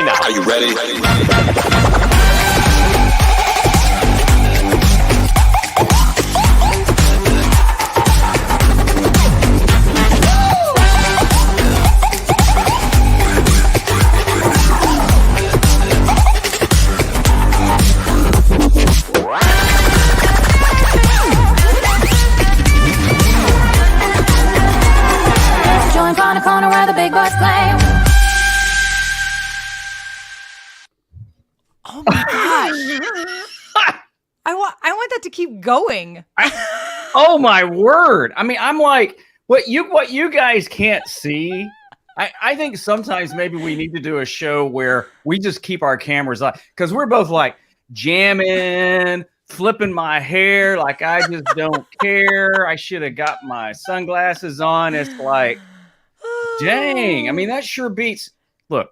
China. Are you ready? Join from the corner where the big boys play. Oh my gosh. I want that to keep going. Oh my word. I mean, I'm like, what you guys can't see. I think sometimes maybe we need to do a show where we just keep our cameras on, because we're both like jamming, flipping my hair like I just don't care. I should have got my sunglasses on. It's like, dang. I mean, that sure beats. Look,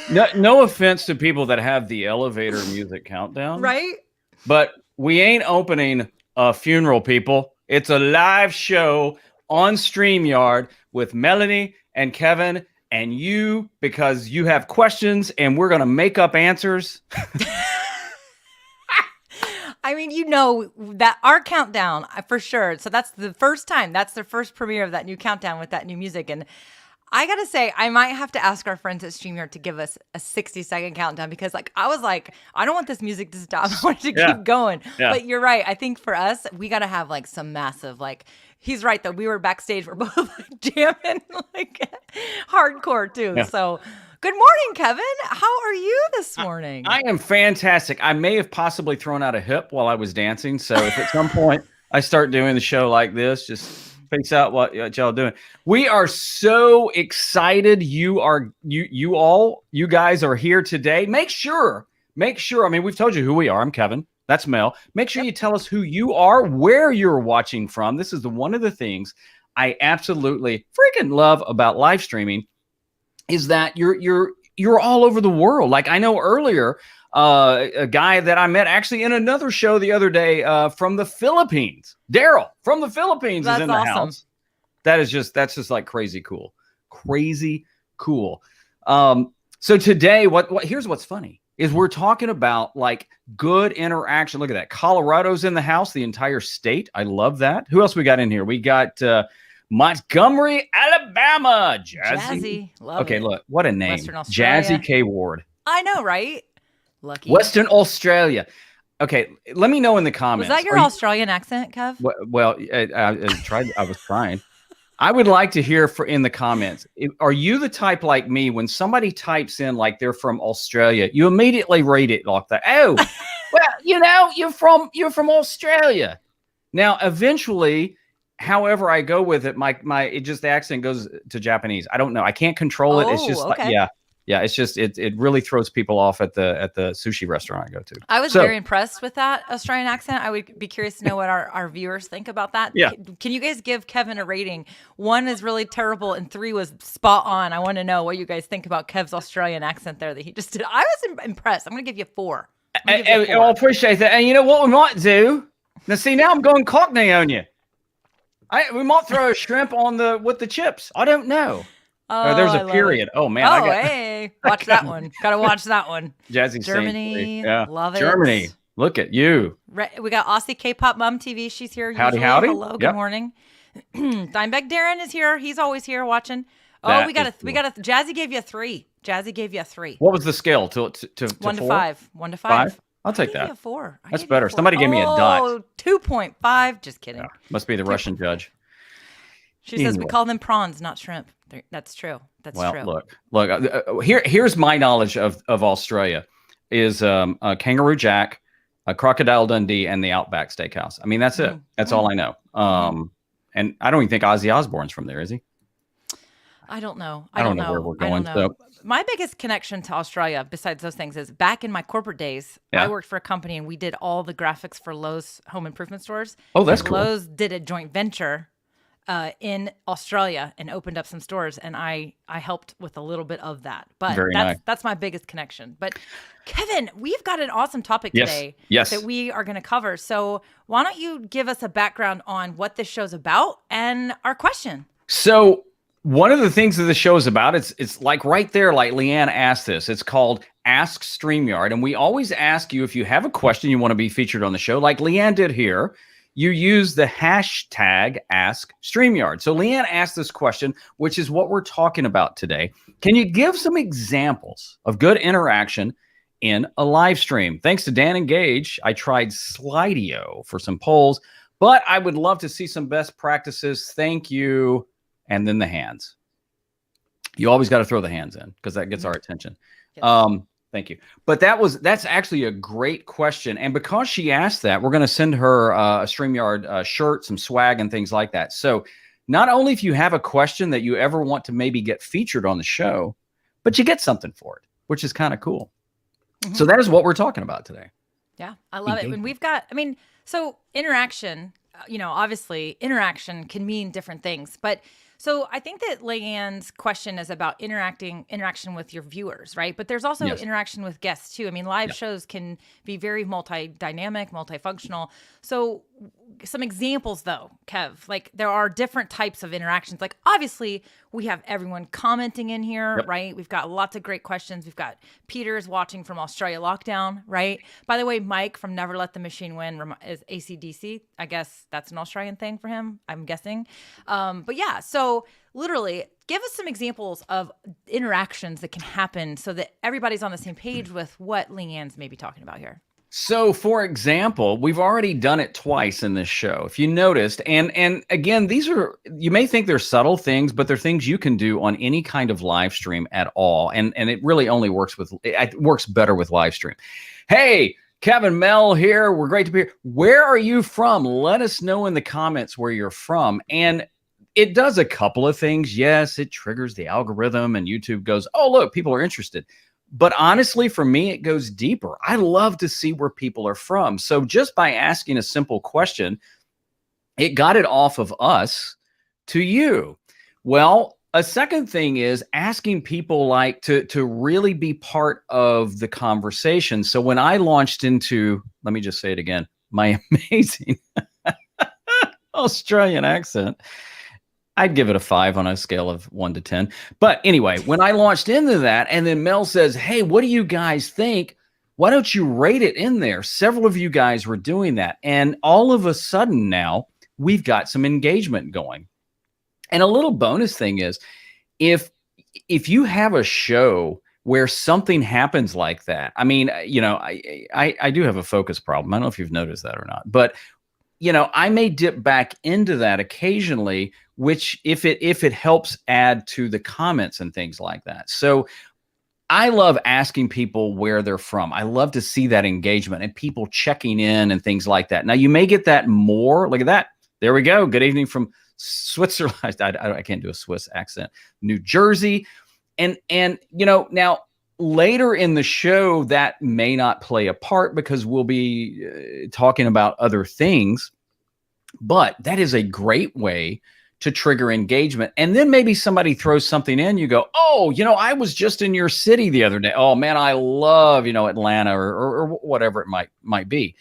no offense to people that have the elevator music countdown. Right? But we ain't opening a funeral, people. It's a live show on StreamYard with Melanie and Kevin and you, because you have questions and we're going to make up answers. I mean, you know that our countdown for sure. So that's the first time. That's the first premiere of that new countdown with that new music. And I got to say, I might have to ask our friends at StreamYard to give us a 60-second countdown, because I was like, I don't want this music to stop. I want it to keep going. Yeah. But you're right. I think for us, we got to have like some massive, like, he's right though. We were backstage. We're both like jamming like hardcore too. Yeah. So good morning, Kevin. How are you this morning? I am fantastic. I may have possibly thrown out a hip while I was dancing. So if at some point I start doing the show like this, just face out what y'all doing. We are so excited. You guys are here today. Make sure. I mean, we've told you who we are. I'm Kevin. That's Mel. Make sure you tell us who you are, where you're watching from. This is one of the things I absolutely freaking love about live streaming, is that you're all over the world. Like, I know earlier, a guy that I met actually in another show the other day from the Philippines, Daryl from the Philippines, is in the house. That's just like crazy cool. So today, here's what's funny is we're talking about like good interaction. Look at that. Colorado's in the house, the entire state. I love that. Who else we got in here? We got Montgomery, Alabama. Jazzy. Love it. Look, what a name. Jazzy K. Ward. I know, right? Lucky. Western Australia. Okay, let me know in the comments. Was that your Australian accent, Kev? Well, I was trying. I would like to hear in the comments. Are you the type like me, when somebody types in like they're from Australia, you immediately read it like that? Oh, well, you're from Australia. Now, eventually, however I go with it, the accent goes to Japanese. I don't know. I can't control it. It's just okay. Yeah, it's just it really throws people off at the sushi restaurant I go to. I was very impressed with that Australian accent. I would be curious to know what our viewers think about that. Yeah. Can you guys give Kevin a rating? 1 is really terrible and 3 was spot on. I want to know what you guys think about Kev's Australian accent there that he just did. I was impressed. I'm going to give you 4. I'll appreciate that. And you know what we might do? Now I'm going Cockney on you. We might throw a shrimp with the chips. I don't know. Oh, there's a period. Oh man! Hey, watch that one. Gotta watch that one. Jazzy Germany, love it. Germany, look at you. We got Aussie K-pop Mom TV. She's here. Howdy. Hello, good morning. Dimebag Darren is here. He's always here watching. Oh, we got a Jazzy gave you a 3. Jazzy gave you a 3. What was the scale to 1 to 5? 1 to 5. 5? I'll take that. A 4. That's better. Somebody gave me a dot. Oh, 2.5. Just kidding. Yeah, must be the Russian judge. She says we call them prawns, not shrimp. That's true. That's true. Look. Here's my knowledge of Australia is Kangaroo Jack, Crocodile Dundee, and the Outback Steakhouse. I mean, that's it. That's all I know. And I don't even think Ozzy Osbourne's from there, is he? I don't know. I don't know where we're going. So. My biggest connection to Australia, besides those things, is back in my corporate days, I worked for a company and we did all the graphics for Lowe's home improvement stores. Oh, that's cool. Lowe's did a joint venture in Australia and opened up some stores, and I helped with a little bit of that. But that's my biggest connection. But Kevin, we've got an awesome topic today that we are going to cover. So why don't you give us a background on what this show's about and our question? So One of the things that the show is about, it's like right there, like Leanne asked this. It's called Ask StreamYard. And we always ask you if you have a question you want to be featured on the show, like Leanne did here, you use the hashtag Ask StreamYard. So Leanne asked this question, which is what we're talking about today. Can you give some examples of good interaction in a live stream? Thanks to Dan and Gage, I tried Slido for some polls, but I would love to see some best practices. Thank you. And then the hands. You always got to throw the hands in because that gets our attention. Yes. Thank you. But that's actually a great question. And because she asked that, we're going to send her a StreamYard shirt, some swag and things like that. So not only if you have a question that you ever want to maybe get featured on the show, but you get something for it, which is kind of cool. Mm-hmm. So that is what we're talking about today. Yeah, I love it. When we've got, so interaction, obviously interaction can mean different things, but so I think that Leanne's question is about interaction with your viewers, right? But there's also interaction with guests too. Live shows can be very multi-dynamic, multifunctional. So some examples though, Kev, like there are different types of interactions. Like obviously we have everyone commenting in here, right? We've got lots of great questions. We've got Peter's watching from Australia lockdown, right? By the way, Mike from Never Let the Machine Win is AC/DC. I guess that's an Australian thing for him, I'm guessing. But yeah, so literally give us some examples of interactions that can happen so that everybody's on the same page with what Leanne's maybe talking about here. So, for example, we've already done it twice in this show, if you noticed. And again, these are, you may think they're subtle things, but they're things you can do on any kind of live stream at all. And it really only works better with live stream. Hey, Kevin Mel here. We're great to be here. Where are you from? Let us know in the comments where you're from. And it does a couple of things. Yes, it triggers the algorithm and YouTube goes, oh, look, people are interested. But honestly, for me, it goes deeper. I love to see where people are from. So just by asking a simple question, it got it off of us to you. Well, a second thing is asking people like to really be part of the conversation. So when I launched into, let me just say it again, my amazing Australian accent, I'd give it a 5 on a scale of 1 to 10. But anyway, when I launched into that, and then Mel says, hey, what do you guys think? Why don't you rate it in there? Several of you guys were doing that. And all of a sudden now, we've got some engagement going. And a little bonus thing is, if you have a show where something happens like that, I do have a focus problem. I don't know if you've noticed that or not. But I may dip back into that occasionally, which if it helps add to the comments and things like that. So I love asking people where they're from. I love to see that engagement and people checking in and things like that. Now you may get that more. Look at that. There we go. Good evening from Switzerland. I can't do a Swiss accent. New Jersey. And now later in the show, that may not play a part because we'll be talking about other things, but that is a great way to trigger engagement. And then maybe somebody throws something in, you go, oh, I was just in your city the other day. Oh man, I love, Atlanta or whatever it might be.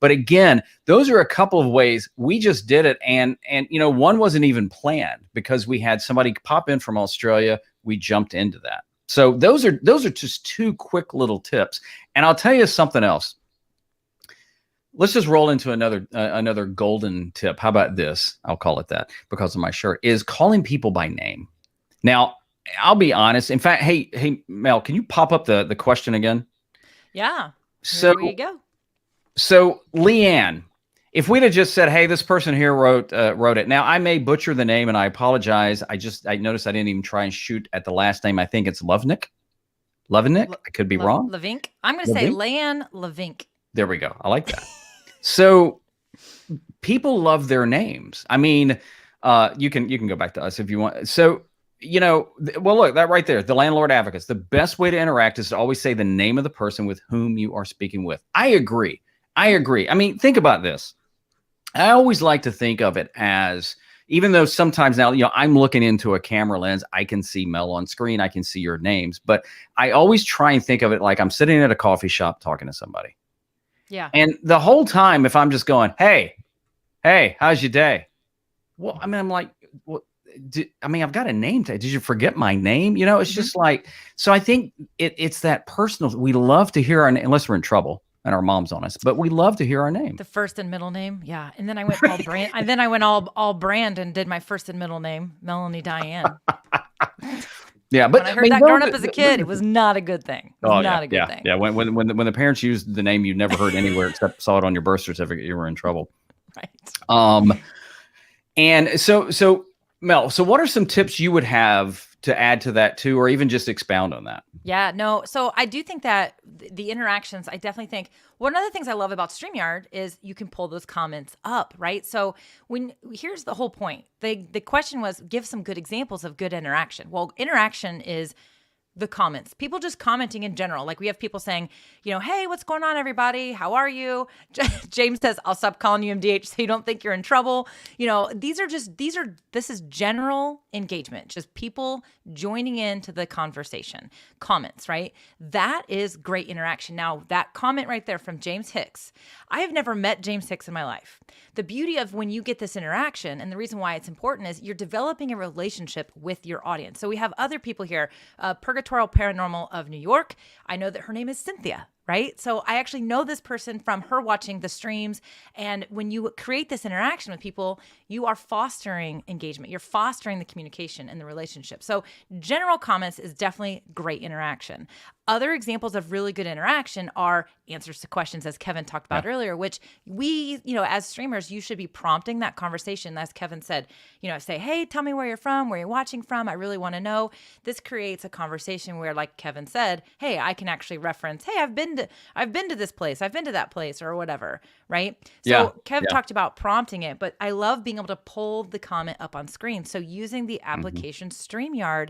But again, those are a couple of ways we just did it. And one wasn't even planned because we had somebody pop in from Australia. We jumped into that. So those are just 2 quick little tips. And I'll tell you something else. Let's just roll into another golden tip. How about this? I'll call it that because of my shirt, is calling people by name. Now, I'll be honest. In fact, hey, Mel, can you pop up the question again? Yeah. So here we go. So Leanne, if we'd have just said, hey, this person here wrote it. Now, I may butcher the name and I apologize. I noticed I didn't even try and shoot at the last name. I think it's Lovnik. I could be wrong. Levink. I'm going to say Leanne Levink. There we go. I like that. So people love their names. You can go back to us if you want. So, well, look, that right there, the landlord advocates, the best way to interact is to always say the name of the person with whom you are speaking with. I agree. Think about this. I always like to think of it as, even though sometimes now, I'm looking into a camera lens, I can see Mel on screen, I can see your names, but I always try and think of it like I'm sitting at a coffee shop talking to somebody. Yeah. And the whole time, if I'm just going, hey, how's your day? Well, I'm like, well, I mean, I've got a name tag. Did you forget my name? You know, it's just like, so I think it's that personal. We love to hear unless we're in trouble and our mom's on us, but we love to hear our name. The first and middle name. Yeah. And then I went all brand. And then I went all brand and did my first and middle name, Melanie Dyann. Yeah, but when I heard that growing up as a kid, it was not a good thing. It was not a good thing. Yeah, when the parents used the name you never heard anywhere except saw it on your birth certificate, you were in trouble. Right. And so Mel, so what are some tips you would have to add to that too, or even just expound on that? Yeah, no. So I do think that the interactions, I definitely think one of the things I love about StreamYard is you can pull those comments up, right? So here's the whole point. The question was, give some good examples of good interaction. Well, interaction is the comments, people just commenting in general. Like we have people saying, you know, hey, what's going on, everybody? How are you? James says, I'll stop calling you MDH so you don't think you're in trouble. You know, this is general engagement, just people joining into the conversation, comments, right? That is great interaction. Now, that comment right there from James Hicks, I have never met James Hicks in my life. The beauty of when you get this interaction, and the reason why it's important is you're developing a relationship with your audience. So we have other people here, Purgatorial Paranormal of New York. I know that her name is Cynthia, right? So I actually know this person from her watching the streams. And when you create this interaction with people, you are fostering engagement. You're fostering the communication and the relationship. So general comments is definitely great interaction. Other examples of really good interaction are answers to questions, as Kevin talked about earlier, which we, you know, as streamers, you should be prompting that conversation. As Kevin said, you know, say, hey, tell me where you're from, where you're watching from. I really want to know. This creates a conversation where, like Kevin said, hey, I can actually reference, hey, I've been to this place, I've been to that place, or whatever, right? So Kev talked about prompting it, but I love being able to pull the comment up on screen. So using the application StreamYard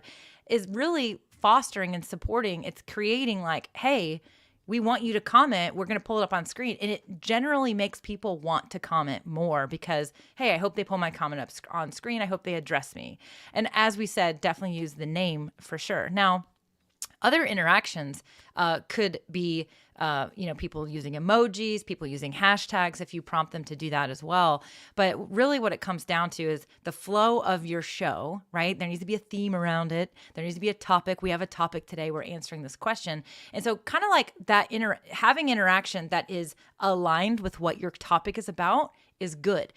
is really fostering and supporting. It's creating like, hey, we want you to comment. We're going to pull it up on screen. And it generally makes people want to comment more because, hey, I hope they pull my comment up on screen. I hope they address me. And as we said, definitely use the name for sure. Now, other interactions could be, you know, people using emojis, people using hashtags if you prompt them to do that as well. But really what it comes down to is the flow of your show, right? There needs to be a theme around it. There needs to be a topic. We have a topic today. We're answering this question. And so kind of like that, having interaction that is aligned with what your topic is about is good.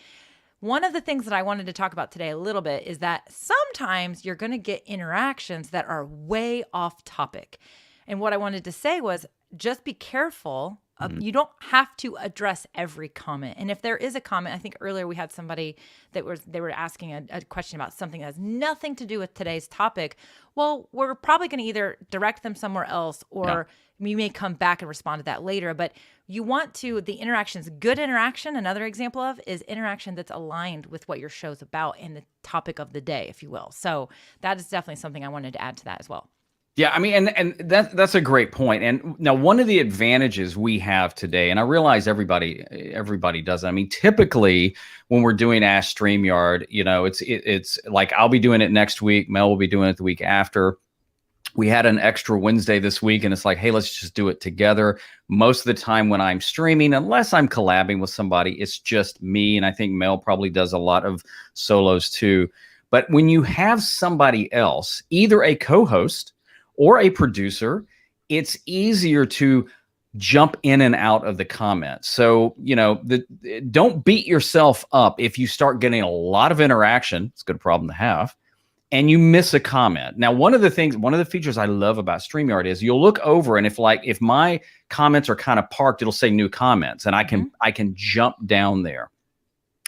One of the things that I wanted to talk about today a little bit is that sometimes you're going to get interactions that are way off topic. And what I wanted to say was just be careful. You don't have to address every comment. And if there is a comment, I think earlier we had somebody that they were asking a question about something that has nothing to do with today's topic. Well, we're probably going to either direct them somewhere else or we may come back and respond to that later. But you want to, the interactions, good interaction, another example of is interaction that's aligned with what your show's about and the topic of the day, if you will. So that is definitely something I wanted to add to that as well. Yeah, I mean, and that's a great point. And now one of the advantages we have today, and I realize everybody does it. I mean, typically when we're doing Ask StreamYard, you know, it's like I'll be doing it next week. Mel will be doing it the week after. We had an extra Wednesday this week, and it's like, hey, let's just do it together. Most of the time when I'm streaming, unless I'm collabing with somebody, it's just me. And I think Mel probably does a lot of solos too. But when you have somebody else, either a co-host or a producer, it's easier to jump in and out of the comments. So, you know, don't beat yourself up if you start getting a lot of interaction. It's a good problem to have. And you miss a comment. Now, one of the features I love about StreamYard is you'll look over, and if my comments are kind of parked, it'll say new comments, and I can jump down there.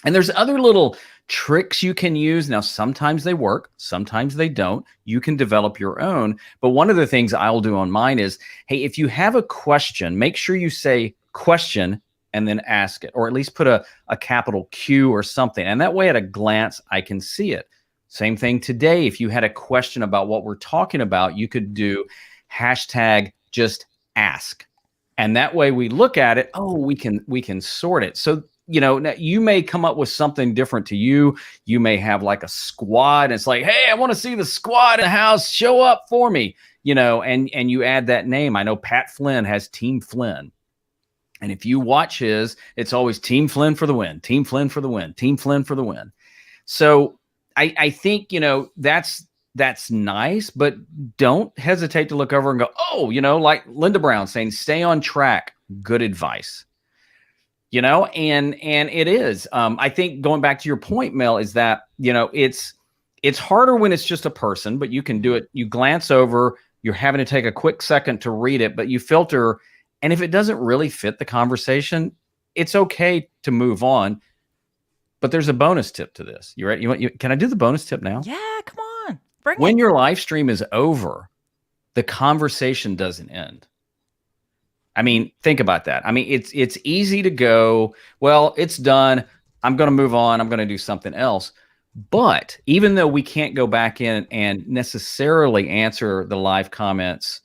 And there's other little tricks you can use. Now, sometimes they work, sometimes they don't. You can develop your own. But one of the things I'll do on mine is, hey, if you have a question, make sure you say question and then ask it, or at least put a capital Q or something. And that way at a glance, I can see it. Same thing today. If you had a question about what we're talking about, you could do hashtag just ask. And that way we look at it. Oh, we can sort it. So, you know, you may come up with something different to you. You may have like a squad. And it's like, hey, I want to see the squad in the house. Show up for me, you know, and you add that name. I know Pat Flynn has Team Flynn. And if you watch his, it's always Team Flynn for the win, Team Flynn for the win, Team Flynn for the win. So I think, that's nice, but don't hesitate to look over and go, oh, like Linda Brown saying, stay on track. Good advice. And it is. I think going back to your point, Mel, is that, it's harder when it's just a person, but you can do it. You glance over, you're having to take a quick second to read it, but you filter. And if it doesn't really fit the conversation, it's okay to move on. But there's a bonus tip to this. You ready? Can I do the bonus tip now? Yeah, come on. Bring When it. your live stream is over, the conversation doesn't end. I mean, think about that. I mean, it's easy to go, well, it's done. I'm going to move on. I'm going to do something else. But even though we can't go back in and necessarily answer the live comments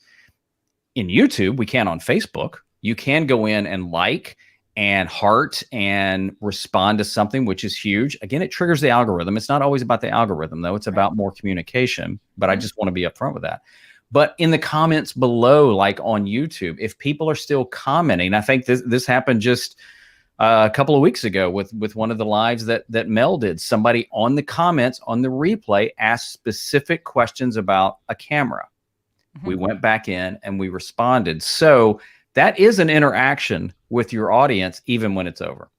in YouTube, we can on Facebook. You can go in and like and heart and respond to something, which is huge. Again, it triggers the algorithm. It's not always about the algorithm, though. It's about more communication. But I just want to be upfront with that. But in the comments below, like on YouTube, if people are still commenting, I think this happened just a couple of weeks ago with one of the lives that Mel did. Somebody on the comments on the replay asked specific questions about a camera. We went back in and we responded. So that is an interaction with your audience, even when it's over.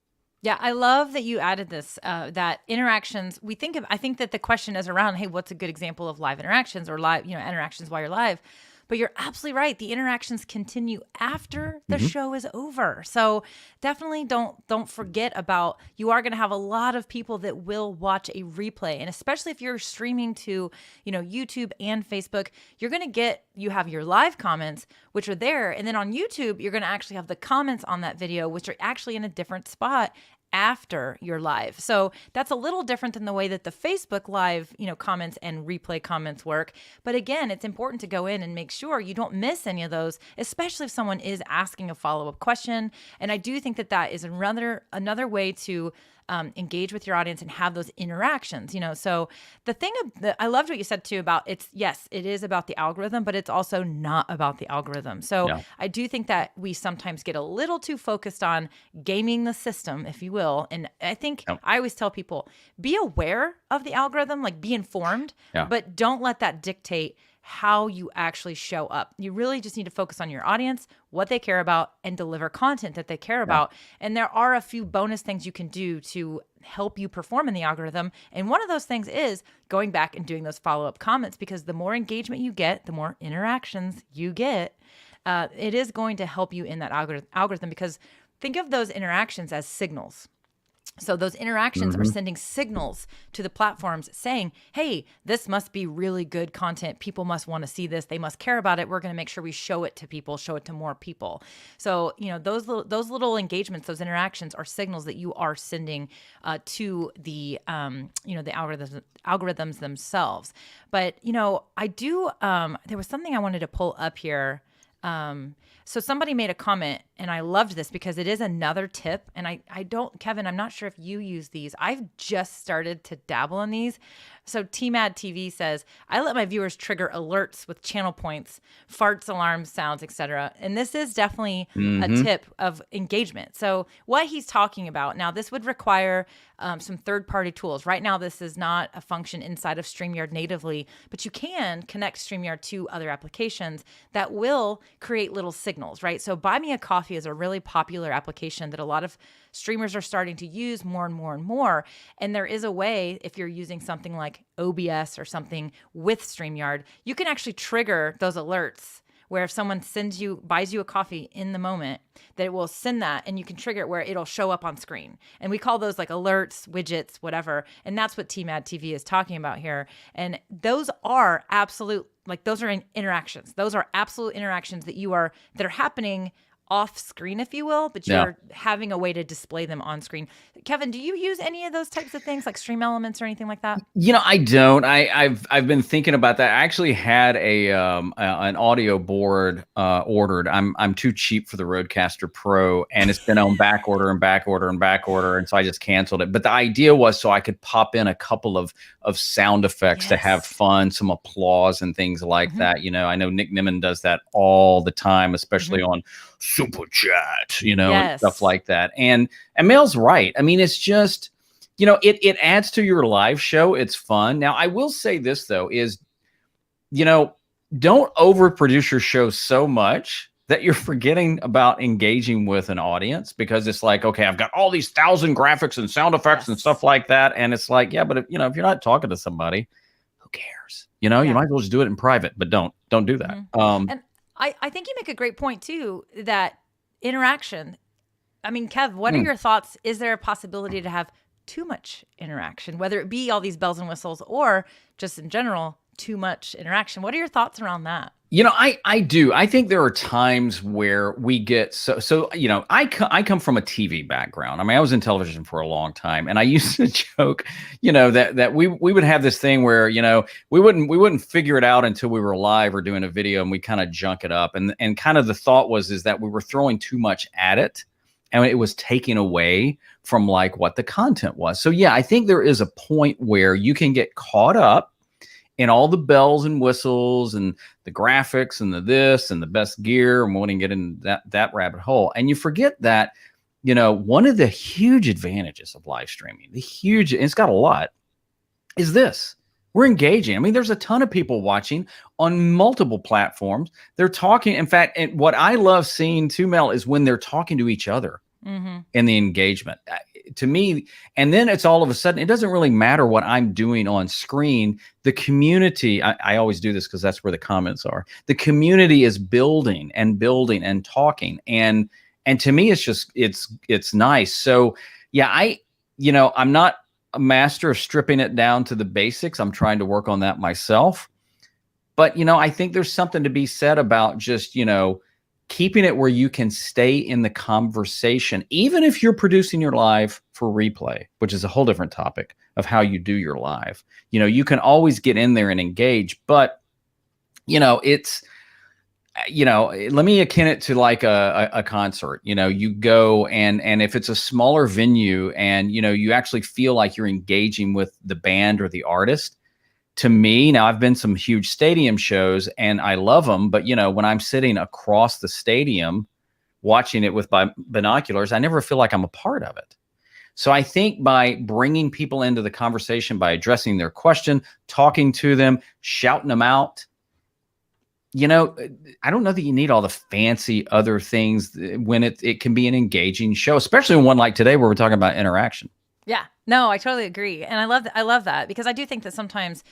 Yeah, I love that you added this, that interactions, I think that the question is around, hey, what's a good example of live interactions or live, interactions while you're live? But you're absolutely right. The interactions continue after the show is over. So definitely don't forget about, you are going to have a lot of people that will watch a replay. And especially if you're streaming to, YouTube and Facebook, you have your live comments, which are there. And then on YouTube, you're going to actually have the comments on that video, which are actually in a different spot after your live. So that's a little different than the way that the Facebook live, comments and replay comments work. But again, it's important to go in and make sure you don't miss any of those, especially if someone is asking a follow-up question. And I do think that is another way to engage with your audience and have those interactions, So the thing that I loved what you said too about it is about the algorithm, but it's also not about the algorithm. So yeah. I do think that we sometimes get a little too focused on gaming the system, if you will. And I think I always tell people, be aware of the algorithm, like be informed, but don't let that dictate how you actually show up. You really just need to focus on your audience, what they care about, and deliver content that they care about. And there are a few bonus things you can do to help you perform in the algorithm. And one of those things is going back and doing those follow-up comments, because the more engagement you get, the more interactions you get, it is going to help you in that algorithm, because think of those interactions as signals. So those interactions are sending signals to the platforms saying, hey, this must be really good content. People must want to see this. They must care about it. We're going to make sure we show it to people, show it to more people. So, those little engagements, those interactions are signals that you are sending to the, the algorithms themselves. But, I do, there was something I wanted to pull up here. So somebody made a comment, and I loved this because it is another tip. And I don't, Kevin, I'm not sure if you use these. I've just started to dabble in these. So TMAD TV says, I let my viewers trigger alerts with channel points, farts, alarms, sounds, etc. And this is definitely a tip of engagement. So what he's talking about, now this would require some third-party tools. Right now, this is not a function inside of StreamYard natively, but you can connect StreamYard to other applications that will create little signals, right? So Buy Me a Coffee is a really popular application that a lot of streamers are starting to use more and more and more. And there is a way, if you're using something like OBS or something with StreamYard, you can actually trigger those alerts where if someone buys you a coffee in the moment, that it will send that, and you can trigger it where it'll show up on screen. And we call those like alerts, widgets, whatever. And that's what TMAD TV is talking about here. And those are those are interactions. Those are absolute interactions that are happening off screen, if you will, but you're having a way to display them on screen. Kevin, do you use any of those types of things like Stream Elements or anything like that? I don't. I've been thinking about that. I actually had an audio board ordered. I'm too cheap for the Rodecaster Pro, and it's been on back order, and so I just canceled it. But the idea was so I could pop in a couple of sound effects to have fun, some applause and things like that. I know Nick Nimmin does that all the time, especially on Super Chat, and stuff like that. And Mel's right. I mean, it's just, it adds to your live show. It's fun. Now, I will say this though, is, don't overproduce your show so much that you're forgetting about engaging with an audience, because it's like, okay, I've got all these 1,000 graphics and sound effects and stuff like that. And it's like, yeah, but if you're not talking to somebody, who cares? You might as well just do it in private, but don't do that. And I think you make a great point too, that interaction. I mean, Kev, what are your thoughts? Is there a possibility to have too much interaction, whether it be all these bells and whistles or just in general, too much interaction? What are your thoughts around that? I do. I think there are times where we get so. I come from a TV background. I mean, I was in television for a long time, and I used to joke, that we would have this thing where we wouldn't figure it out until we were live or doing a video, and we kind of junk it up, and kind of the thought is that we were throwing too much at it, and it was taking away from like what the content was. So yeah, I think there is a point where you can get caught up in all the bells and whistles and the graphics and the this and the best gear, and wanting to get in that rabbit hole. And you forget that, one of the huge advantages of live streaming, and it's got a lot, is this. We're engaging. I mean, there's a ton of people watching on multiple platforms. They're talking. In fact, and what I love seeing too, Mel, is when they're talking to each other in the engagement. To me, and then it's all of a sudden, it doesn't really matter what I'm doing on screen. The community, I always do this because that's where the comments are. The community is building and talking. And to me, it's just, it's nice. So yeah, I'm not a master of stripping it down to the basics. I'm trying to work on that myself. But, I think there's something to be said about just, keeping it where you can stay in the conversation, even if you're producing your live for replay, which is a whole different topic of how you do your live. You can always get in there and engage, but it's, let me akin it to like a concert. You go and if it's a smaller venue and, you actually feel like you're engaging with the band or the artist. To me, now I've been some huge stadium shows and I love them, but when I'm sitting across the stadium watching it with binoculars, I never feel like I'm a part of it. So I think by bringing people into the conversation, by addressing their question, talking to them, shouting them out, I don't know that you need all the fancy other things when it can be an engaging show, especially one like today where we're talking about interaction. Yeah, no, I totally agree. And I love that, because I do think that sometimes,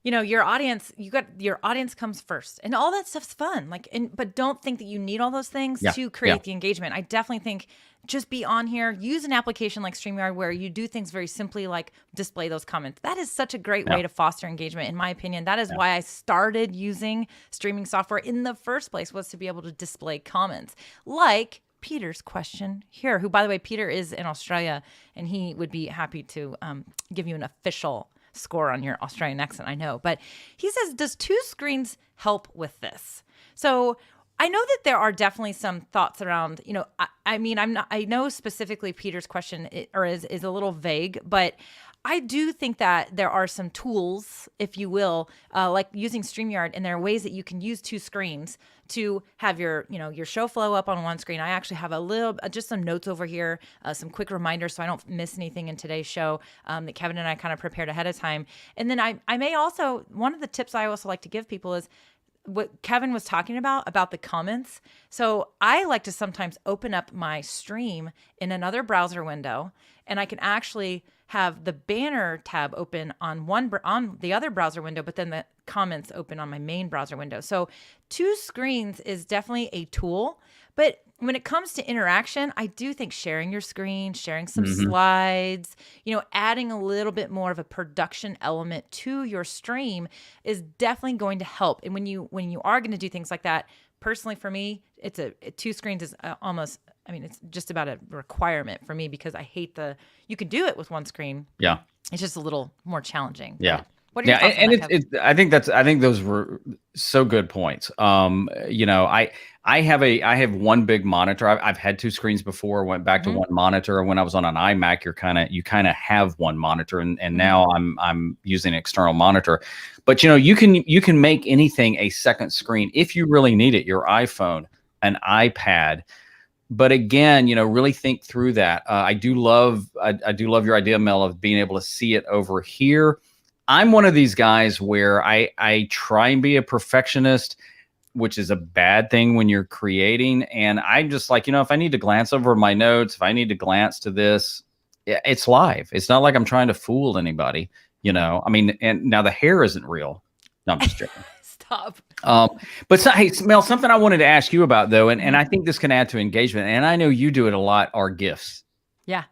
your audience comes first, and all that stuff's fun. But don't think that you need all those things to create the engagement. I definitely think just be on here, use an application like StreamYard where you do things very simply, like display those comments. That is such a great way to foster engagement, in my opinion. That is why I started using streaming software in the first place, was to be able to display comments. Like Peter's question here, who, by the way, Peter is in Australia, and he would be happy to give you an official score on your Australian accent, I know. But he says, does two screens help with this? So I know that there are definitely some thoughts around, I know specifically Peter's question is a little vague, but I do think that there are some tools, if you will, like using StreamYard, and there are ways that you can use two screens to have your show flow up on one screen. I actually have just some notes over here, some quick reminders so I don't miss anything in today's show that Kevin and I kind of prepared ahead of time. And then I may also, one of the tips I also like to give people is what Kevin was talking about the comments. So I like to sometimes open up my stream in another browser window, and I can actually have the banner tab open on the other browser window, but then the comments open on my main browser window. So two screens is definitely a tool, but when it comes to interaction, I do think sharing your screen, sharing some slides, adding a little bit more of a production element to your stream is definitely going to help. And when you are going to do things like that, personally for me, two screens is almost, it's just about a requirement for me, because I hate you can do it with one screen. Yeah. It's just a little more challenging. Yeah. What are your thoughts on that, I think those were so good points. I have one big monitor. I've had two screens before, went back to one monitor. When I was on an iMac, you kind of have one monitor, and now I'm using an external monitor. But you can make anything a second screen if you really need it. Your iPhone, an iPad, But again, really think through that. I do love your idea, Mel, of being able to see it over here. I'm one of these guys where I try and be a perfectionist, which is a bad thing when you're creating. And I'm just like, if I need to glance over my notes, if I need to glance to this, it's live. It's not like I'm trying to fool anybody, I mean, and now the hair isn't real. No, I'm just joking. Stop. Hey, Mel, something I wanted to ask you about though, and I think this can add to engagement, and I know you do it a lot, are GIFs. Yeah.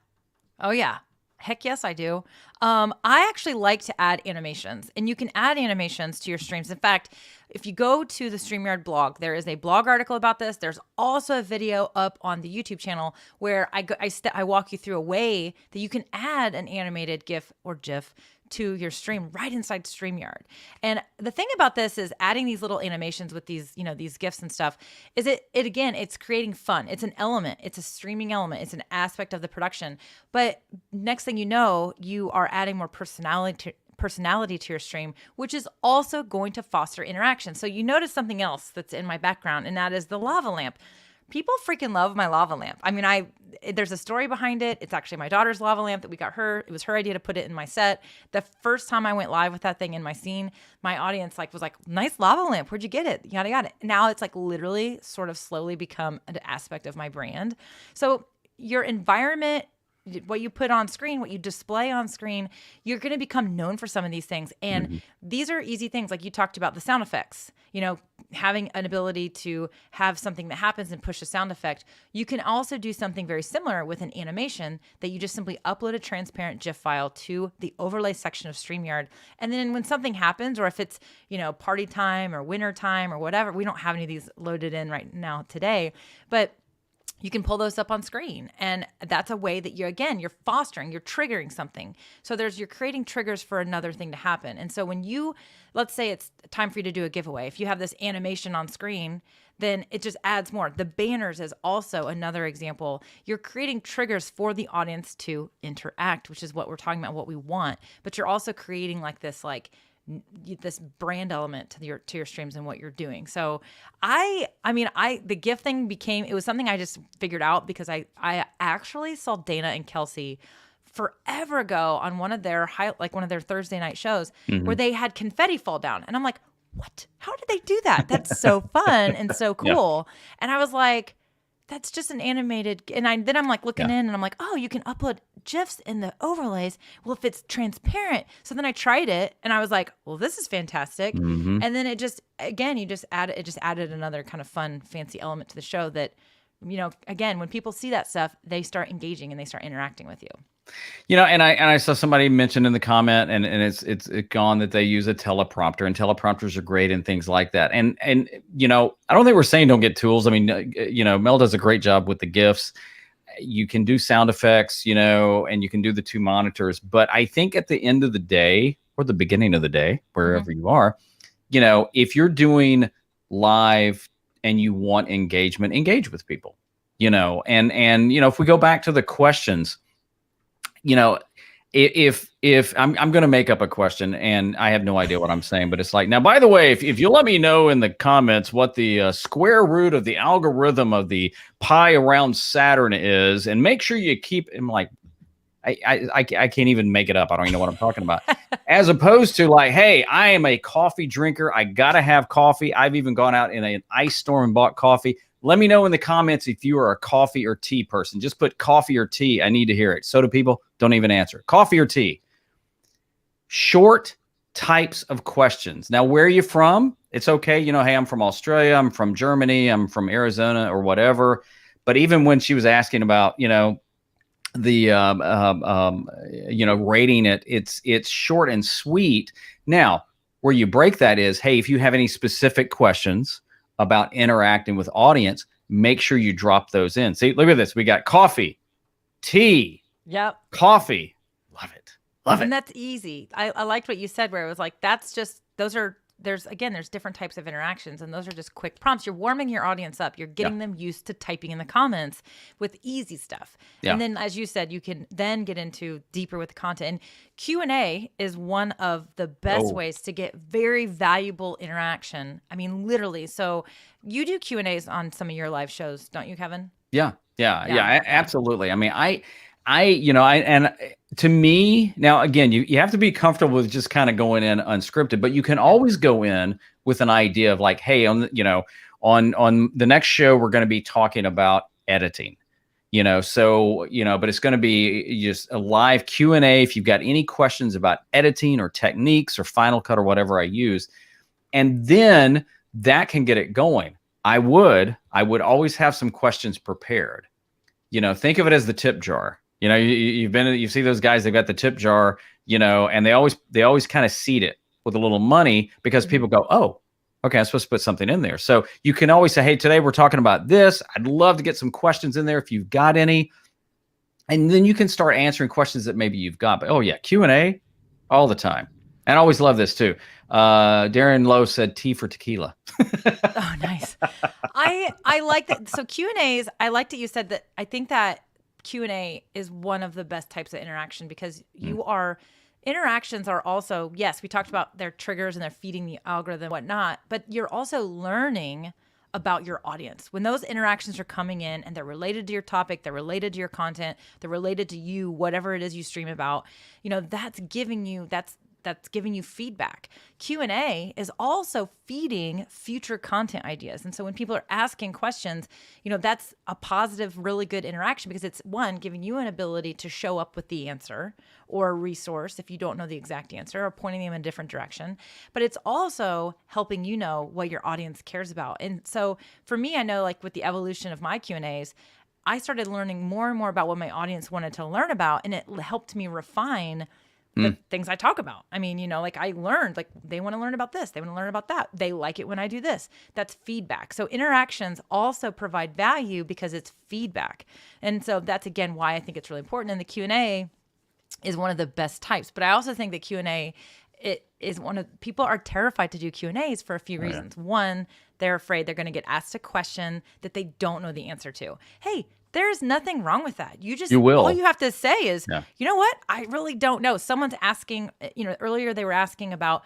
Oh yeah. Heck yes, I do. I actually like to add animations, and you can add animations to your streams. In fact, if you go to the StreamYard blog, there is a blog article about this. There's also a video up on the YouTube channel where I walk you through a way that you can add an animated GIF or GIF to your stream right inside StreamYard. And the thing about this is adding these little animations with these, these GIFs and stuff is it's creating fun. It's an element. It's a streaming element. It's an aspect of the production. But next thing you know, you are adding more personality to your stream, which is also going to foster interaction. So you notice something else that's in my background, and that is the lava lamp. People freaking love my lava lamp. I mean, there's a story behind it. It's actually my daughter's lava lamp that we got her. It was her idea to put it in my set. The first time I went live with that thing in my scene, my audience was like, nice lava lamp. Where'd you get it? Yada, yada. Now it's literally sort of slowly become an aspect of my brand. So your environment, what you put on screen, what you display on screen, you're going to become known for some of these things. And these are easy things. Like you talked about the sound effects, having an ability to have something that happens and push a sound effect. You can also do something very similar with an animation that you just simply upload a transparent GIF file to the overlay section of StreamYard. And then when something happens, or if it's, party time or winter time or whatever, we don't have any of these loaded in right now today, but you can pull those up on screen. And that's a way that you're fostering, you're triggering something. So you're creating triggers for another thing to happen. And so when let's say it's time for you to do a giveaway, if you have this animation on screen, then it just adds more. The banners is also another example. You're creating triggers for the audience to interact, which is what we're talking about, what we want. But you're also creating this brand element to your streams and what you're doing. So the GIF thing it was something I just figured out because I actually saw Dana and Kelsey forever ago on one of their Thursday night shows where they had confetti fall down. And I'm like, what? How did they do that? That's so fun and so cool. Yeah. And I was like, that's just an animated. And then I'm looking in and I'm like, oh, you can upload GIFs in the overlays. Well, if it's transparent. So then I tried it and I was like, well, this is fantastic. And then it just added another kind of fun, fancy element to the show that, again, when people see that stuff, they start engaging and they start interacting with you. And I saw somebody mention in the comment, and it's gone that they use a teleprompter, and teleprompters are great and things like that. And I don't think we're saying don't get tools. I mean, Mel does a great job with the GIFs. You can do sound effects, and you can do the two monitors. But I think at the end of the day, or the beginning of the day, wherever you are, if you're doing live and you want engagement, engage with people, and if we go back to the questions, if I'm going to make up a question and I have no idea what I'm saying, but it's like, now, by the way, if you let me know in the comments what the square root of the algorithm of the pi around Saturn is, and make sure you keep him I can't even make it up. I don't even know what I'm talking about. As opposed to hey, I am a coffee drinker. I got to have coffee. I've even gone out in an ice storm and bought coffee. Let me know in the comments if you are a coffee or tea person. Just put coffee or tea. I need to hear it. Soda people, don't even answer. Coffee or tea. Short types of questions. Now, where are you from? It's okay. Hey, I'm from Australia. I'm from Germany. I'm from Arizona or whatever. But even when she was asking about, the rating it, it's short and sweet. Now, where you break that is, hey, if you have any specific questions about interacting with audience, make sure you drop those in. See, look at this. We got coffee, tea, coffee. Love it. And that's easy. I liked what you said where it was there's different types of interactions, and those are just quick prompts. You're warming your audience up. You're getting them used to typing in the comments with easy stuff. Yeah. And then, as you said, you can then get into deeper with the content. And Q&A is one of the best ways to get very valuable interaction. I mean, literally. So you do Q&As on some of your live shows, don't you, Kevin? Yeah, absolutely. I mean, and to me now, again, you have to be comfortable with just kind of going in unscripted, but you can always go in with an idea of like, hey, on the next show, we're going to be talking about editing, but it's going to be just a live Q&A. If you've got any questions about editing or techniques or Final Cut or whatever I use, and then that can get it going. I would always have some questions prepared. Think of it as the tip jar. You see those guys, they've got the tip jar, and they always kind of seed it with a little money because people go, oh, okay, I'm supposed to put something in there. So you can always say, hey, today we're talking about this. I'd love to get some questions in there if you've got any. And then you can start answering questions that maybe you've got. But Q&A all the time. And I always love this too. Darren Lowe said T for tequila. Oh, nice. I like that. So Q&As, I like that you said that. I think that Q&A is one of the best types of interaction because interactions are also, yes, we talked about their triggers and they're feeding the algorithm and whatnot, but you're also learning about your audience. When those interactions are coming in and they're related to your topic, they're related to your content, they're related to you, whatever it is you stream about, that's giving you feedback. Q&A is also feeding future content ideas. And so when people are asking questions, that's a positive, really good interaction because it's one, giving you an ability to show up with the answer or a resource if you don't know the exact answer or pointing them in a different direction. But it's also helping you know what your audience cares about. And so for me, I know like with the evolution of my Q&As, I started learning more and more about what my audience wanted to learn about. And it helped me refine the things I talk about. I mean, I learned, they want to learn about this. They want to learn about that. They like it when I do this. That's feedback. So interactions also provide value because it's feedback. And so that's, again, why I think it's really important. And the Q&A is one of the best types. But I also think that Q&A, people are terrified to do Q&As for a few reasons. One, they're afraid they're going to get asked a question that they don't know the answer to. Hey, there's nothing wrong with that. All you have to say is, you know what? I really don't know. Someone's asking, earlier they were asking about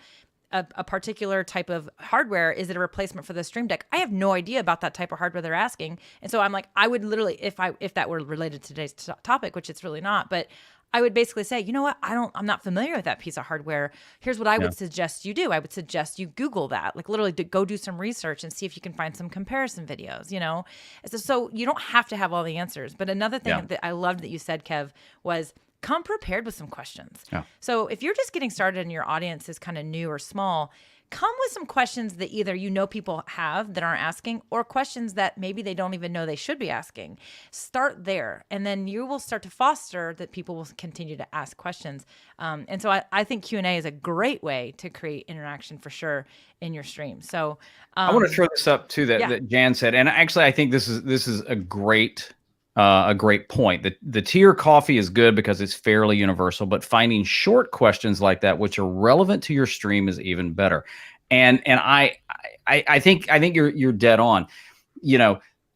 a particular type of hardware. Is it a replacement for the Stream Deck? I have no idea about that type of hardware they're asking. And so I'm like, I would literally, if that were related to today's topic, which it's really not, but I would basically say, you know what? I'm not familiar with that piece of hardware. Here's what I would suggest you do. I would suggest you Google that, literally go do some research and see if you can find some comparison videos, So you don't have to have all the answers. But another thing that I loved that you said, Kev, was come prepared with some questions. Yeah. So if you're just getting started and your audience is kind of new or small, come with some questions that either people have that aren't asking or questions that maybe they don't even know they should be asking. Start there, and then you will start to foster that people will continue to ask questions. And so I think Q&A is a great way to create interaction for sure in your stream. So I want to throw this up too that Jan said, and actually I think this is a great point. The tier coffee is good because it's fairly universal, but finding short questions like that, which are relevant to your stream, is even better. And I think you're dead on.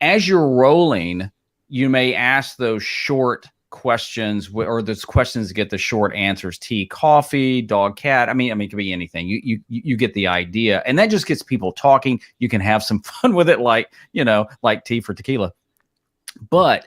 As you're rolling, you may ask those short questions or those questions to get the short answers. Tea, coffee, dog, cat. I mean, it could be anything. You get the idea, and that just gets people talking. You can have some fun with it, like tea for tequila. But,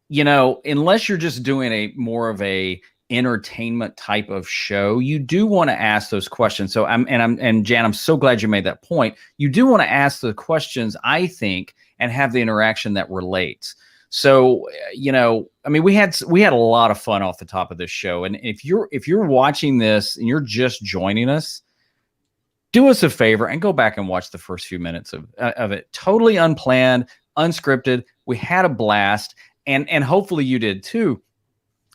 unless you're just doing more of a entertainment type of show, you do want to ask those questions. So Jan, I'm so glad you made that point. You do want to ask the questions, I think, and have the interaction that relates. So, we had a lot of fun off the top of this show. And if you're watching this and you're just joining us, do us a favor and go back and watch the first few minutes of it. Totally unplanned, unscripted. We had a blast, and hopefully you did too.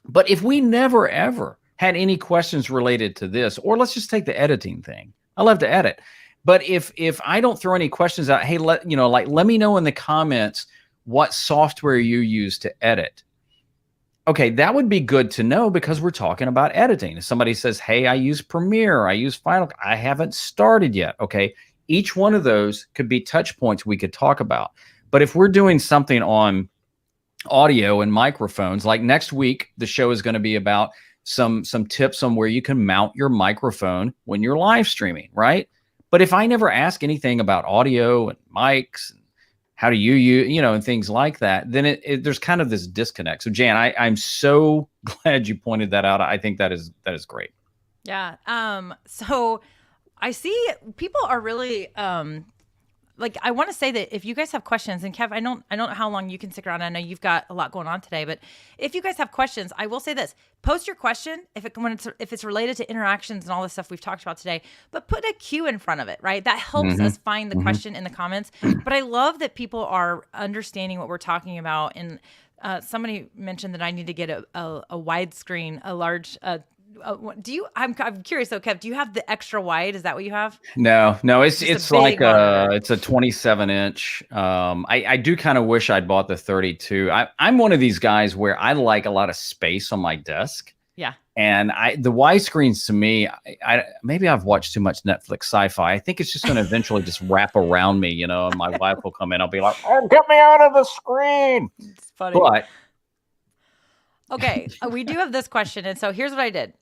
But if we never ever had any questions related to this, or let's just take the editing thing. I love to edit. But if I don't throw any questions out, hey, let me know in the comments what software you use to edit. Okay, that would be good to know because we're talking about editing. If somebody says, hey, I use Premiere, I use Final, I haven't started yet. Okay, each one of those could be touch points we could talk about. But if we're doing something on audio and microphones, like next week, the show is going to be about some tips on where you can mount your microphone when you're live streaming, right? But if I never ask anything about audio and mics, and how do you know, and things like that, then there's kind of this disconnect. So Jan, I'm so glad you pointed that out. I think that is great. Yeah. So I see people are really like, I want to say that if you guys have questions, and Kev, I don't know how long you can stick around. I know you've got a lot going on today, but if you guys have questions, I will say this: post your question if it's related to interactions and all the stuff we've talked about today. But put a Q in front of it, right? That helps us find the question in the comments. But I love that people are understanding what we're talking about. And somebody mentioned that I need to get a widescreen, a large. I'm curious though, Kev, do you have the extra wide? Is that what you have? No, it's like monitor. it's a 27-inch. I do kind of wish I'd bought the 32. I'm one of these guys where I like a lot of space on my desk. Yeah. And the widescreens to me, maybe I've watched too much Netflix sci-fi. I think it's just going to eventually just wrap around me, you know, and my wife will come in. I'll be like, oh, get me out of the screen. It's funny. But okay, we do have this question. And so here's what I did.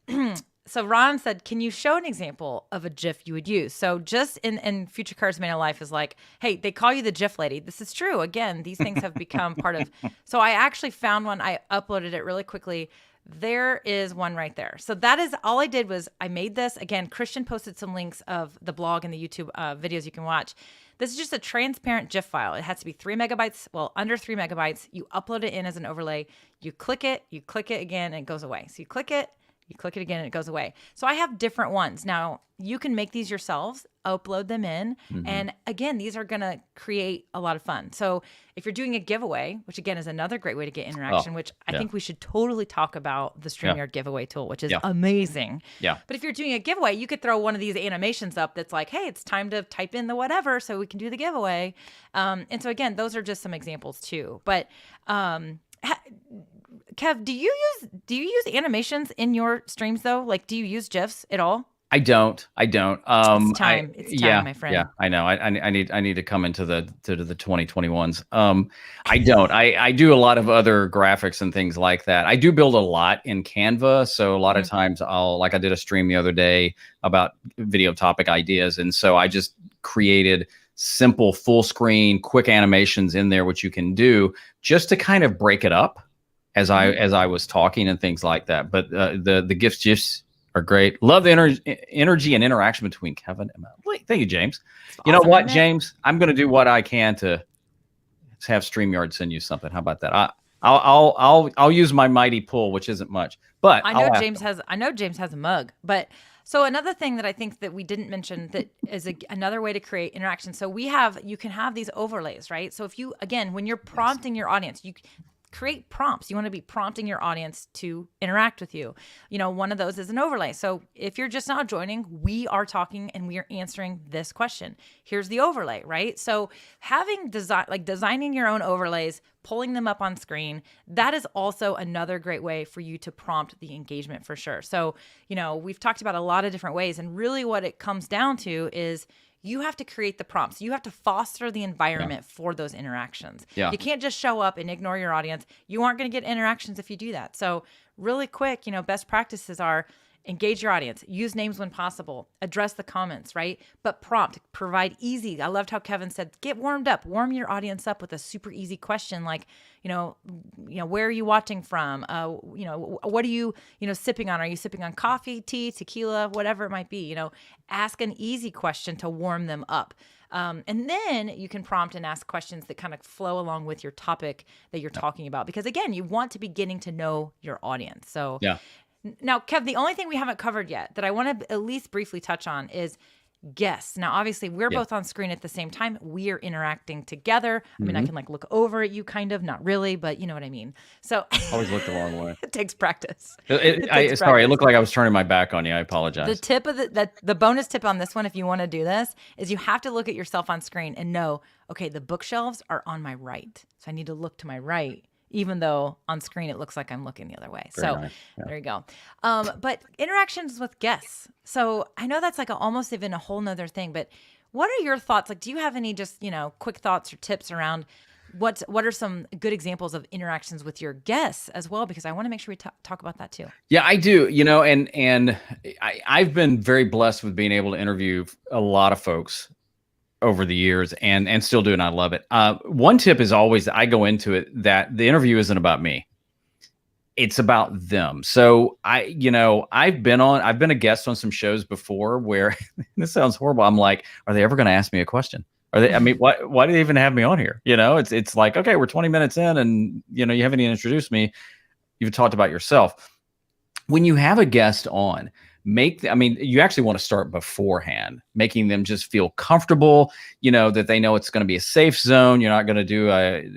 So Ron said, can you show an example of a GIF you would use? So just in Future Cars Man of Life is like, hey, they call you the GIF lady. This is true. Again, these things have become part of. So I actually found one. I uploaded it really quickly. There is one right there. So that is all I did was I made this. Again, Christian posted some links of the blog and the YouTube videos you can watch. This is just a transparent GIF file. It has to be 3 megabytes, well, under 3 megabytes. You upload it in as an overlay. You click it again, and it goes away. So you click it again, and it goes away. So I have different ones. Now, you can make these yourselves, upload them in. And again, these are going to create a lot of fun. So if you're doing a giveaway, which again is another great way to get interaction, which I think we should totally talk about the StreamYard giveaway tool, which is amazing. Yeah. But if you're doing a giveaway, you could throw one of these animations up that's like, hey, it's time to type in the whatever so we can do the giveaway. And so again, those are just some examples too. But Kev, do you use animations in your streams though? Like, do you use GIFs at all? I don't. It's time, my friend. Yeah, I know. I need to come into the 2021s. I don't. I do a lot of other graphics and things like that. I do build a lot in Canva, so a lot of times I did a stream the other day about video topic ideas, and so I just created simple full screen quick animations in there, which you can do just to kind of break it up as I was talking and things like that. But the GIFs are great. Love the energy and interaction between Kevin and Melanie. Thank you, James. You know what, James? I'm going to do what I can to have StreamYard send you something. How about that? I'll use my mighty pull, which isn't much, but I know James has a mug. But so another thing that I think that we didn't mention that is another way to create interaction. So you can have these overlays, right? So when you're prompting your audience, you create prompts. You want to be prompting your audience to interact with you. You know, one of those is an overlay. So if you're just now joining, we are talking and we are answering this question. Here's the overlay, right? So having designing your own overlays, pulling them up on screen, that is also another great way for you to prompt the engagement for sure. So, you know, we've talked about a lot of different ways, and really what it comes down to is you have to create the prompts. You have to foster the environment for those interactions. Yeah. You can't just show up and ignore your audience. You aren't going to get interactions if you do that. So really quick, you know, best practices are engage your audience, use names when possible, address the comments, right? But prompt, provide easy. I loved how Kevin said, get warmed up, warm your audience up with a super easy question like, you know, where are you watching from? What are you sipping on? Are you sipping on coffee, tea, tequila, whatever it might be? You know, ask an easy question to warm them up. And then you can prompt and ask questions that kind of flow along with your topic that you're talking about. Because again, you want to be getting to know your audience. So now, Kev, the only thing we haven't covered yet that I want to at least briefly touch on is guests. Now, obviously, we're both on screen at the same time. We are interacting together. I mean, I can look over at you kind of, not really, but you know what I mean. So always look the wrong way. It takes practice. Sorry, it looked like I was turning my back on you. I apologize. The tip of the bonus tip on this one, if you want to do this, is you have to look at yourself on screen and know, okay, the bookshelves are on my right. So I need to look to my right, even though on screen it looks like I'm looking the other way. Very nice. There you go. But interactions with guests. So I know that's like almost even a whole nother thing, but what are your thoughts? Like, do you have any just, quick thoughts or tips around what are some good examples of interactions with your guests as well? Because I want to make sure we talk about that too. Yeah, I do. And I've been very blessed with being able to interview a lot of folks over the years and still do, and I love it. One tip is always, I go into it that the interview isn't about me. It's about them. So I've been a guest on some shows before where this sounds horrible. I'm like, are they ever going to ask me a question? Are they, I mean, why do they even have me on here? It's like, okay, we're 20 minutes in and you haven't even introduced me. You've talked about yourself. When you have a guest on, you actually want to start beforehand, making them just feel comfortable, that they know it's going to be a safe zone. You're not going to do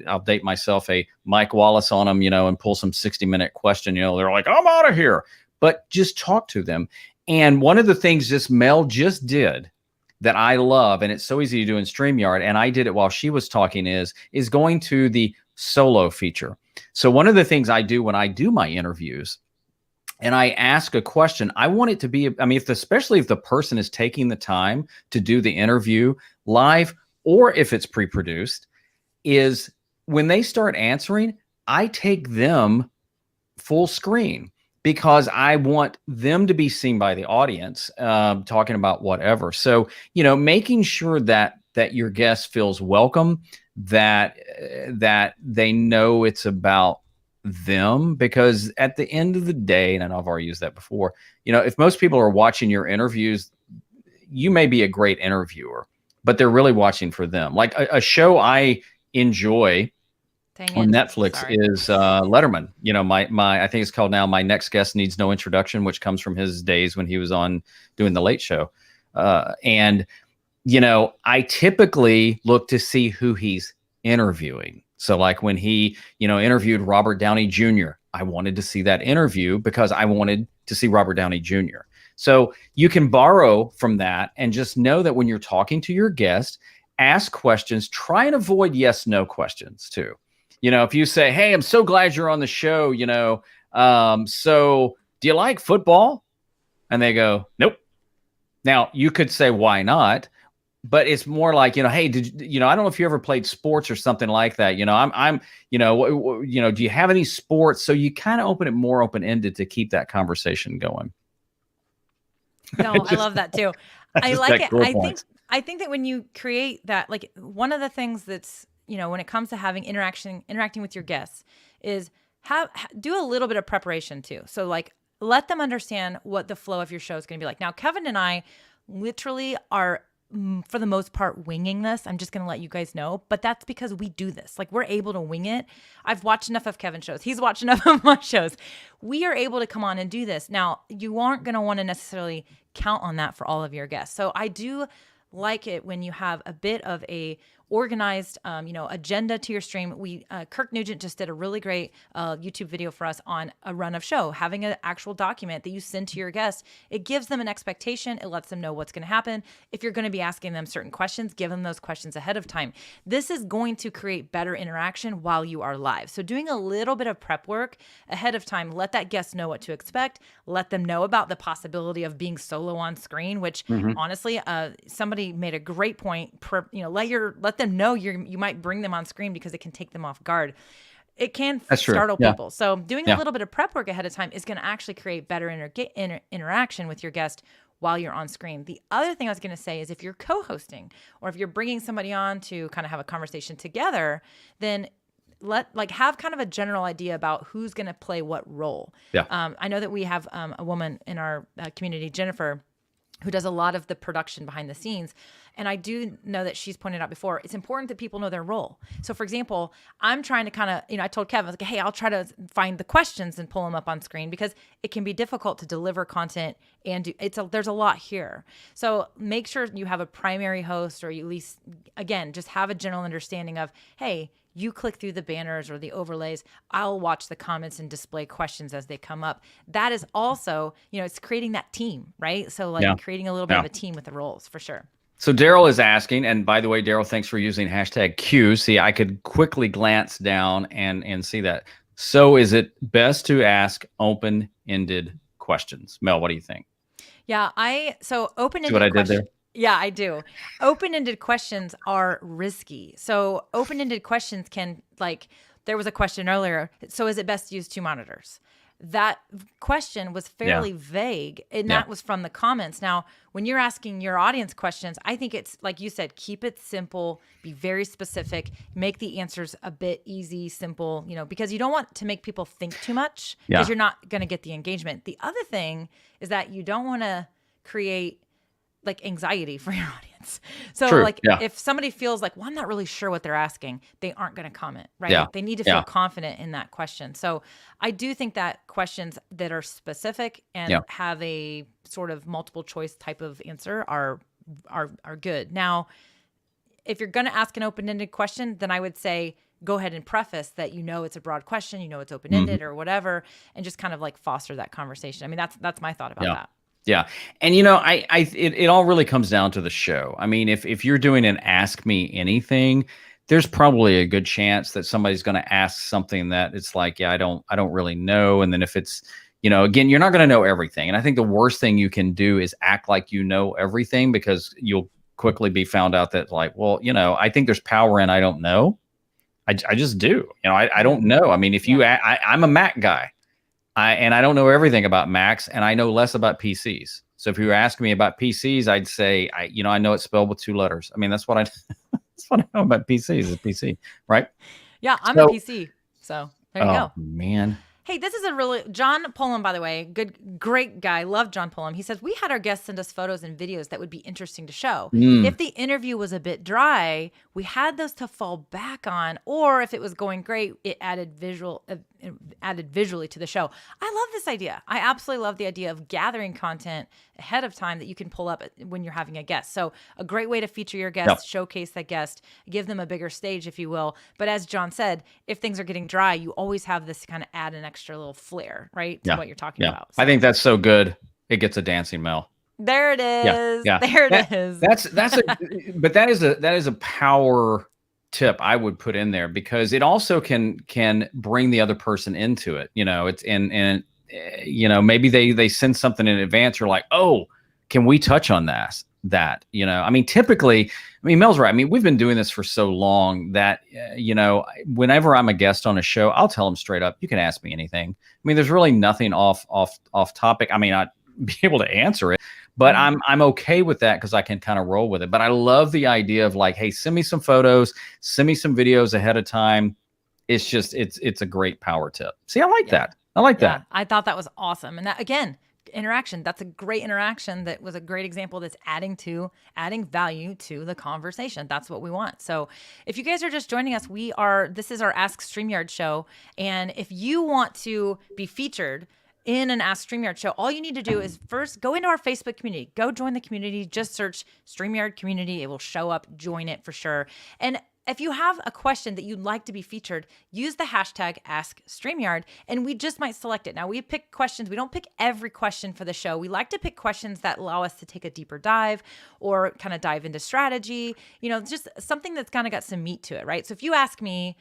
I'll date myself, a Mike Wallace on them, and pull some 60-minute question. They're like, I'm out of here, but just talk to them. And one of the things Mel just did that I love, and it's so easy to do in StreamYard, and I did it while she was talking, is going to the solo feature. So one of the things I do when I do my interviews, and I ask a question, I want it to be, especially if the person is taking the time to do the interview live, or if it's pre-produced, is when they start answering, I take them full screen because I want them to be seen by the audience, talking about whatever. So, making sure that your guest feels welcome, that they know it's about them, because at the end of the day, and I've already used that before, if most people are watching your interviews, you may be a great interviewer, but they're really watching for them. Like a show I enjoy on Netflix is Letterman. I think it's called now My Next Guest Needs No Introduction, which comes from his days when he was on doing the Late Show. And I typically look to see who he's interviewing. So like when he, interviewed Robert Downey Jr., I wanted to see that interview because I wanted to see Robert Downey Jr. So you can borrow from that and just know that when you're talking to your guest, ask questions, try and avoid yes, no questions too. If you say, hey, I'm so glad you're on the show, so do you like football? And they go, nope. Now you could say, why not? But it's more like, hey, did I don't know if you ever played sports or something like that. Do you have any sports? So you kind of open it more open-ended to keep that conversation going. No, I love that too. I like it. Cool I think that when you create that, like one of the things that's, when it comes to having interacting with your guests is do a little bit of preparation too. So like, let them understand what the flow of your show is going to be like. Now, Kevin and I literally are, for the most part, winging this. I'm just going to let you guys know, but that's because we do this. Like, we're able to wing it. I've watched enough of Kevin's shows. He's watched enough of my shows. We are able to come on and do this. Now, you aren't going to want to necessarily count on that for all of your guests. So I do like it when you have a bit of a organized, agenda to your stream. Kirk Nugent just did a really great YouTube video for us on a run of show, having an actual document that you send to your guests. It gives them an expectation. It lets them know what's going to happen. If you're going to be asking them certain questions, give them those questions ahead of time. This is going to create better interaction while you are live. So doing a little bit of prep work ahead of time, let that guest know what to expect. Let them know about the possibility of being solo on screen, which honestly, somebody made a great point. Let them know you might bring them on screen because it can take them off guard. It can startle people. So doing a little bit of prep work ahead of time is going to actually create better interaction with your guest while you're on screen. The other thing I was going to say is if you're co-hosting or if you're bringing somebody on to kind of have a conversation together, then have kind of a general idea about who's going to play what role. Yeah. I know that we have a woman in our community, Jennifer, who does a lot of the production behind the scenes. And I do know that she's pointed out before, it's important that people know their role. So for example, I'm trying to kind of, I told Kevin, I was like, hey, I'll try to find the questions and pull them up on screen because it can be difficult to deliver content and there's a lot here. So make sure you have a primary host, or you at least, again, just have a general understanding of, hey, you click through the banners or the overlays. I'll watch the comments and display questions as they come up. That is also, it's creating that team, right? So creating a little bit of a team with the roles for sure. So Daryl is asking, and by the way, Daryl, thanks for using #Q. See, I could quickly glance down and see that. So is it best to ask open-ended questions? Mel, what do you think? Yeah, open-ended See what I did there? Yeah, I do. Open-ended questions are risky. So open-ended questions can, there was a question earlier. So is it best to use 2 monitors? that question was fairly vague, and that was from the comments. Now, when you're asking your audience questions, I think it's like you said, keep it simple, be very specific, make the answers a bit easy, simple, because you don't want to make people think too much because you're not going to get the engagement. The other thing is that you don't want to create like anxiety for your audience. So if somebody feels like, well, I'm not really sure what they're asking, they aren't going to comment, right? Yeah. They need to feel confident in that question. So I do think that questions that are specific and have a sort of multiple choice type of answer are good. Now, if you're going to ask an open-ended question, then I would say, go ahead and preface that it's a broad question, it's open-ended or whatever, and just kind of like foster that conversation. I mean, that's my thought about that. Yeah. And it all really comes down to the show. I mean, if you're doing an Ask Me Anything, there's probably a good chance that somebody's going to ask something that it's like, I don't really know. And then if it's, again, you're not going to know everything. And I think the worst thing you can do is act like you know everything, because you'll quickly be found out that like, well, I think there's power in I don't know. I just do. I don't know. I mean, if I'm a Mac guy. And I don't know everything about Macs, and I know less about PCs. So if you were asking me about PCs, I'd say, I know it's spelled with 2 letters. I mean, that's what I know about PCs is PC, right? Yeah, I'm a PC. So there you go. Man. Hey, this is a really, John Pullum, by the way, great guy. Love John Pullum. He says, we had our guests send us photos and videos that would be interesting to show. If the interview was a bit dry, we had those to fall back on, or if it was going great, it added visually to the show. I love this idea. I absolutely love the idea of gathering content ahead of time that you can pull up when you're having a guest. So a great way to feature your guest, showcase that guest, give them a bigger stage, if you will. But as John said, if things are getting dry, you always have this kind of add an extra little flair, right? To what you're talking about. So. I think that's so good. It gets a dancing Mel. There it is. Yeah. There it is. But that is a power tip I would put in there, because it also can bring the other person into it. It's and maybe they send something in advance. You're like, oh, can we touch on that? I mean, typically, Mel's right. I mean, we've been doing this for so long that, whenever I'm a guest on a show, I'll tell them straight up, you can ask me anything. I mean, there's really nothing off topic. I may not be able to answer it, but I'm okay with that because I can kind of roll with it. But I love the idea of like, hey, send me some photos, send me some videos ahead of time. It's just, it's a great power tip. See, I like that. I like that. I thought that was awesome. And that, again, interaction. That's a great interaction. That was a great example that's adding value to the conversation. That's what we want. So if you guys are just joining us, this is our Ask StreamYard show. And if you want to be featured in an Ask StreamYard show, all you need to do is first go into our Facebook community, go join the community, just search StreamYard community. It will show up, join it for sure. And if you have a question that you'd like to be featured, use the hashtag #AskStreamYard, and we just might select it. Now, we pick questions. We don't pick every question for the show. We like to pick questions that allow us to take a deeper dive or kind of dive into strategy, just something that's kind of got some meat to it, right? So if you ask me,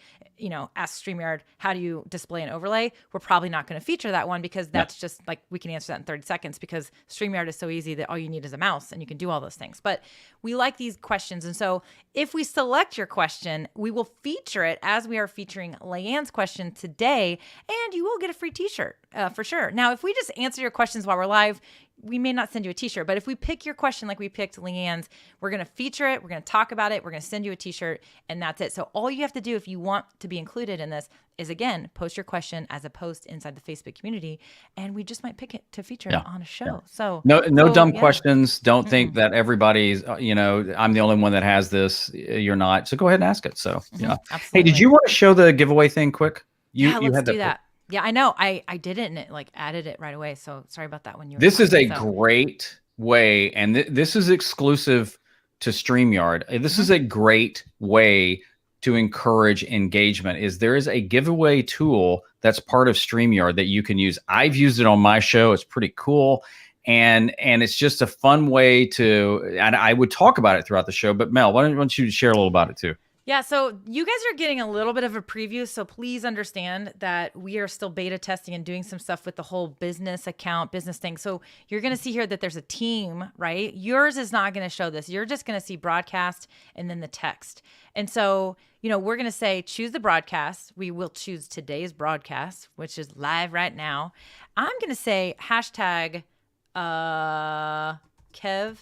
ask StreamYard, how do you display an overlay? We're probably not going to feature that one because that's just like, we can answer that in 30 seconds because StreamYard is so easy that all you need is a mouse and you can do all those things. But we like these questions. And so if we select your question, we will feature it as we are featuring Leanne's question today, and you will get a free t-shirt for sure. Now, if we just answer your questions while we're live, we may not send you a t-shirt, but if we pick your question like we picked Leanne's, we're going to feature it, we're going to talk about it, we're going to send you a t-shirt, and that's it. So all you have to do if you want to be included in this is, again, post your question as a post inside the Facebook community, and we just might pick it to feature it on a show. Yeah. So no dumb questions. Don't think that everybody's, I'm the only one that has this. You're not. So go ahead and ask it. So yeah. Absolutely. Hey, did you want to show the giveaway thing quick? Let's do that. Yeah, I know. I did it and it added it right away. So sorry about that. This is a great way, and this is exclusive to StreamYard. This is a great way to encourage engagement. There is a giveaway tool that's part of StreamYard that you can use. I've used it on my show. It's pretty cool. And it's just a fun way and I would talk about it throughout the show, but Mel, why don't you share a little about it too? Yeah, so you guys are getting a little bit of a preview, so please understand that we are still beta testing and doing some stuff with the whole business account, business thing. So you're going to see here that there's a team, right? Yours is not going to show this. You're just going to see broadcast and then the text. And so, we're going to say choose the broadcast. We will choose today's broadcast, which is live right now. I'm going to say hashtag Kev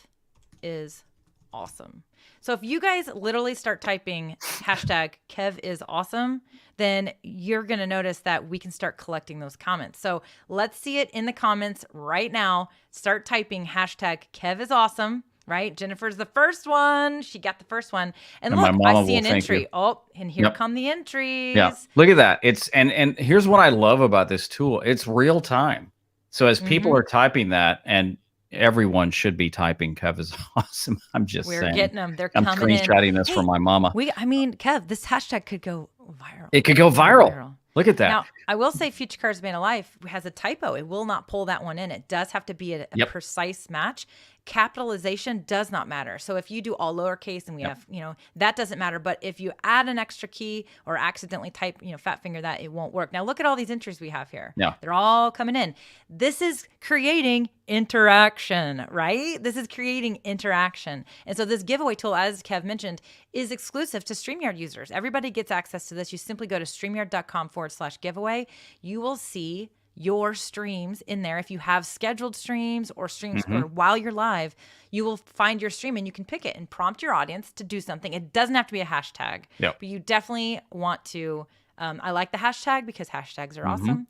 is awesome. So if you guys literally start typing hashtag Kev is awesome, then you're going to notice that we can start collecting those comments. So let's see it in the comments right now. Start typing hashtag Kev is awesome, right? Jennifer's the first one. She got the first one. And look, I see an entry. Oh, and here come the entries. Yeah, look at that. It's and here's what I love about this tool. It's real time. So as people are typing that, and everyone should be typing Kev is awesome. I'm just saying. We're getting them. They're I'm coming in. screenshotting this from my mama. Kev, this hashtag could go viral. It could go viral. Look at that. Now, I will say Future Cars Band of Life has a typo. It will not pull that one in. It does have to be a precise match. Capitalization does not matter. So if you do all lowercase and we have, that doesn't matter. But if you add an extra key or accidentally type, fat finger that, it won't work. Now look at all these entries we have here. Yeah. They're all coming in. This is creating interaction, right? This is creating interaction. And so this giveaway tool, as Kev mentioned, is exclusive to StreamYard users. Everybody gets access to this. You simply go to StreamYard.com/giveaway. You will see your streams in there. If you have scheduled streams or streams or while you're live, you will find your stream and you can pick it and prompt your audience to do something. It doesn't have to be a hashtag, but you definitely want to. I like the hashtag because hashtags are awesome.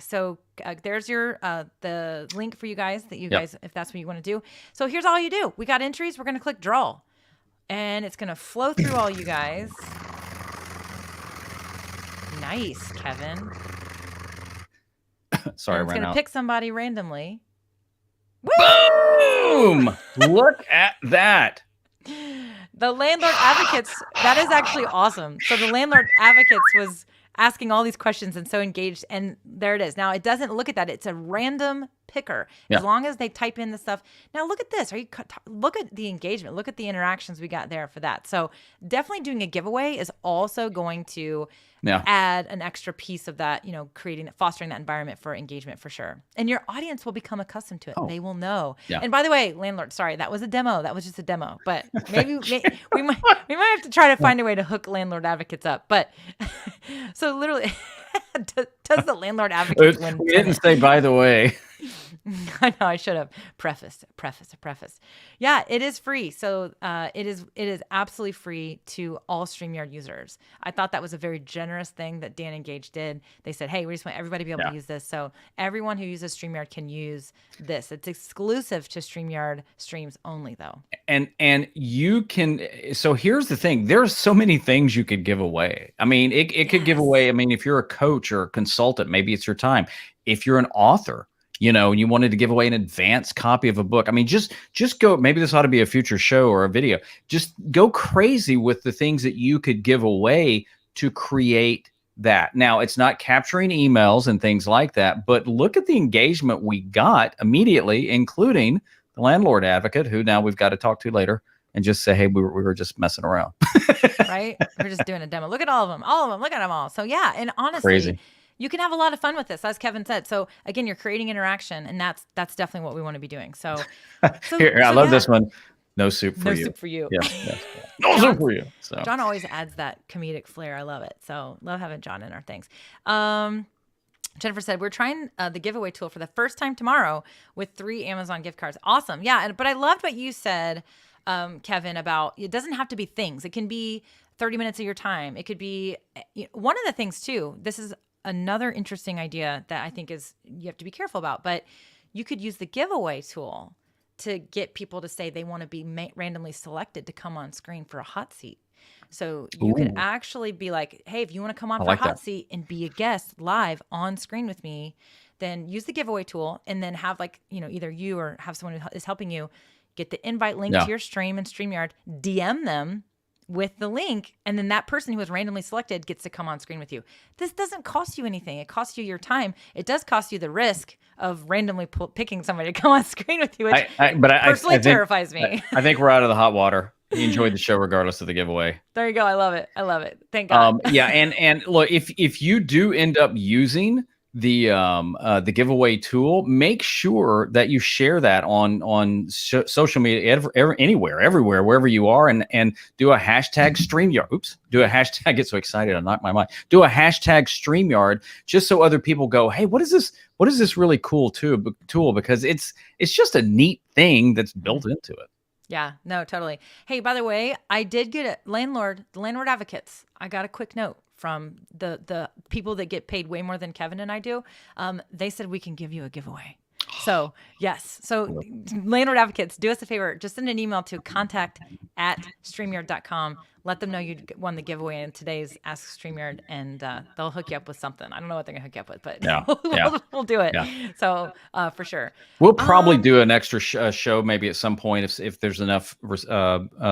So there's your the link for you guys that you guys, if that's what you want to do. So here's all you do. We got entries. We're going to click draw and it's going to flow through all you guys. Nice, Kevin. Sorry, it's going to pick somebody randomly. Boom! Look at that. The Landlord Advocates, that is actually awesome. So the Landlord Advocates was asking all these questions and so engaged, and there it is. Now, it doesn't look at that. It's a random picker. As long as they type in the stuff. Now, look at this. Look at the engagement. Look at the interactions we got there for that. So definitely doing a giveaway is also going to add an extra piece of that, fostering that environment for engagement for sure. And your audience will become accustomed to it. They will know. Yeah. And by the way, Landlord, sorry, that was a demo. That was just a demo. But maybe we might have to try to find a way to hook Landlord Advocates up. But so literally, does the Landlord Advocates win? We didn't say, by the way. I know I should have preface. Yeah, it is free. So it is absolutely free to all StreamYard users. I thought that was a very generous thing that Dyann and Gage did. They said, hey, we just want everybody to be able to use this. So everyone who uses StreamYard can use this. It's exclusive to StreamYard streams only though. And you can, so here's the thing. There's so many things you could give away. I mean, it could give away, if you're a coach or a consultant, maybe it's your time. If you're an author, and you wanted to give away an advanced copy of a book. Just go, maybe this ought to be a future show or a video. Just go crazy with the things that you could give away to create that. Now, it's not capturing emails and things like that, but look at the engagement we got immediately, including the Landlord Advocate, who now we've got to talk to later and just say, hey, we were just messing around. Right? We're just doing a demo. Look at all of them. Look at them all. So yeah, and honestly, crazy. You can have a lot of fun with this, as Kevin said. So again, you're creating interaction, and that's definitely what we want to be doing. So here, I love this one. No soup for you. No soup for you. Yes. No soup for you. So John always adds that comedic flair. I love it. So love having John in our things. Jennifer said, we're trying the giveaway tool for the first time tomorrow with 3 Amazon gift cards. Awesome. Yeah. But I loved what you said, Kevin, about it doesn't have to be things. It can be 30 minutes of your time. It could be one of the things too. This is another interesting idea that I think is you have to be careful about, but you could use the giveaway tool to get people to say they want to be randomly selected to come on screen for a hot seat. So you could actually be like, hey, if you want to come on for a hot seat and be a guest live on screen with me, then use the giveaway tool and then have either you or have someone who is helping you get the invite link to your stream and StreamYard, DM them with the link, and then that person who was randomly selected gets to come on screen with you. This doesn't cost you anything. It costs you your time. It does cost you the risk of randomly picking somebody to come on screen with you, which personally terrifies me. I think we're out of the hot water. He enjoyed the show regardless of the giveaway. There you go. I love it. Thank God. Yeah, and look, if you do end up using the giveaway tool, make sure that you share that on social media, anywhere, everywhere, wherever you are, and do a hashtag StreamYard. Oops, do a hashtag. I get so excited, I knock my mic. Do a hashtag StreamYard, just so other people go, hey, what is this? What is this really cool tool? Because it's just a neat thing that's built into it. Yeah, no, totally. Hey, by the way, I did get the landlord advocates. I got a quick note from the people that get paid way more than Kevin and I do. They said we can give you a giveaway. So yes. So landlord advocates, do us a favor. Just send an email to contact@streamyard.com. Let them know you won the giveaway in today's Ask StreamYard, and they'll hook you up with something. I don't know what they're going to hook you up with, but we'll do it. Yeah. So for sure. We'll probably do an extra show maybe at some point if there's enough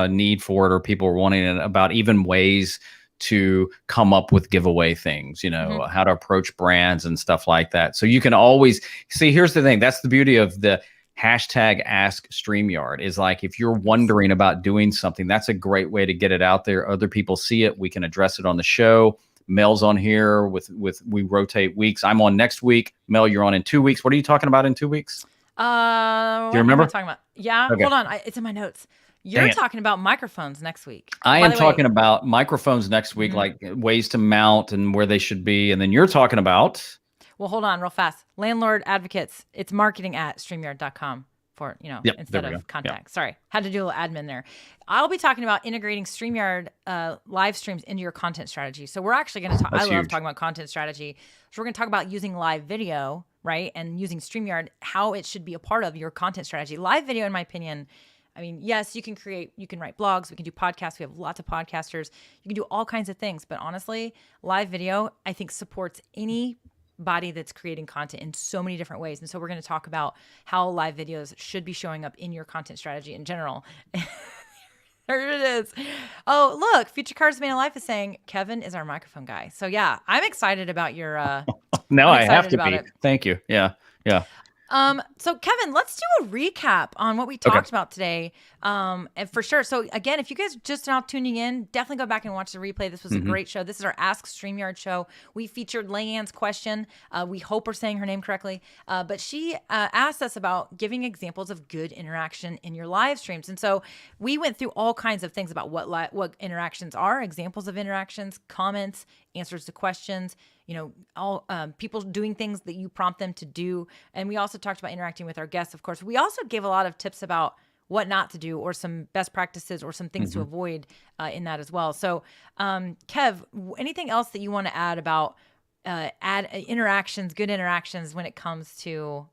need for it, or people are wanting it, about even ways to come up with giveaway things, how to approach brands and stuff like that. So you can always see, here's the thing. That's the beauty of the hashtag Ask StreamYard, is like, if you're wondering about doing something, that's a great way to get it out there. Other people see it. We can address it on the show. Mel's on here we rotate weeks. I'm on next week. Mel, you're on in 2 weeks. What are you talking about in 2 weeks? Do you remember? What am I talking about? Yeah. Okay. Hold on. It's in my notes. You're talking about microphones next week. I am talking about microphones next week, like ways to mount and where they should be. And then you're talking about... Well, hold on real fast. Landlord advocates, it's marketing@streamyard.com for, instead of contact. Yeah. Sorry. Had to do a little admin there. I'll be talking about integrating StreamYard live streams into your content strategy. So we're actually going to talk, I love talking about content strategy. So we're going to talk about using live video, right? And using StreamYard, how it should be a part of your content strategy. Live video, in my opinion, I mean, yes, you can write blogs, we can do podcasts. We have lots of podcasters. You can do all kinds of things. But honestly, live video, I think, supports anybody that's creating content in so many different ways. And so we're going to talk about how live videos should be showing up in your content strategy in general. There it is. Oh, look, Future Cards Made in Life is saying Kevin is our microphone guy. So yeah, I'm excited about your now I have to be. Thank you. Yeah. So Kevin, let's do a recap on what we talked about today. And for sure. So again, if you guys just now tuning in, definitely go back and watch the replay. This was a great show. This is our Ask StreamYard show. We featured Leanne's question. We hope we're saying her name correctly. But she asked us about giving examples of good interaction in your live streams. And so we went through all kinds of things about what interactions are, examples of interactions, comments, answers to questions, all people doing things that you prompt them to do. And we also talked about interacting with our guests, of course. We also gave a lot of tips about what not to do, or some best practices, or some things to avoid in that as well. So, Kev, anything else that you want to add about good interactions when it comes to,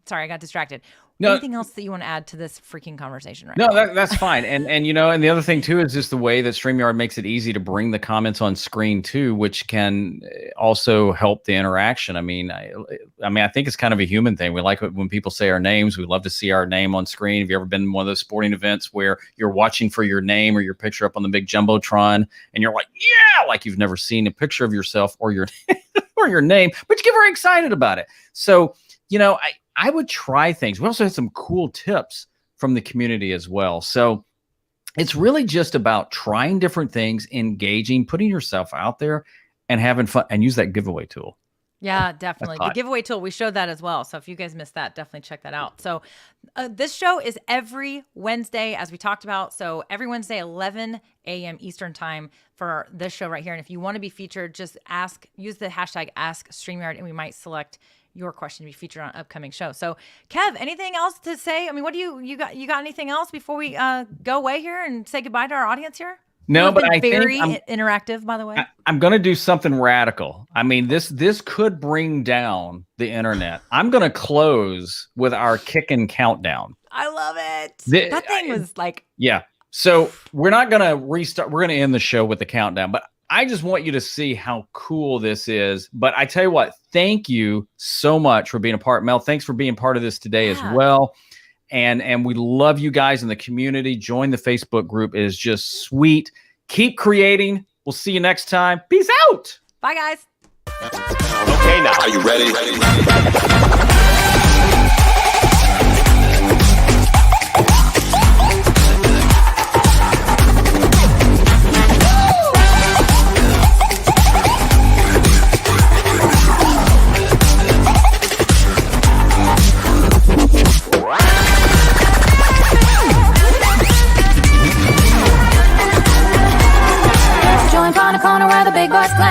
sorry, I got distracted. No, anything else that you want to add to this freaking conversation right now? No, that's fine. And and the other thing too is just the way that StreamYard makes it easy to bring the comments on screen too, which can also help the interaction. I mean, I think it's kind of a human thing. We like it when people say our names. We love to see our name on screen. Have you ever been in one of those sporting events where you're watching for your name or your picture up on the big Jumbotron, and you're like, yeah, like you've never seen a picture of yourself or your or your name, but you get very excited about it. So, I would try things. We also had some cool tips from the community as well. So it's really just about trying different things, engaging, putting yourself out there, and having fun, and use that giveaway tool. Yeah, definitely. The giveaway tool, we showed that as well. So if you guys missed that, definitely check that out. So this show is every Wednesday, as we talked about. So every Wednesday, 11 a.m. Eastern time for this show right here. And if you want to be featured, just use the hashtag Ask StreamYard, and we might select your question to be featured on an upcoming show. So Kev, anything else to say? I mean, what do you got anything else before we go away here and say goodbye to our audience here? No, but I very think interactive, by the way. I'm going to do something radical. I mean, this could bring down the internet. I'm going to close with our kick and countdown. I love it. That thing was like, yeah. So we're not going to restart. We're going to end the show with the countdown, but I just want you to see how cool this is. But I tell you what, thank you so much for being a part. Mel, thanks for being part of this today as well. And we love you guys in the community. Join the Facebook group. It is just sweet. Keep creating. We'll see you next time. Peace out. Bye, guys. Okay, now. Are you ready? big boys play.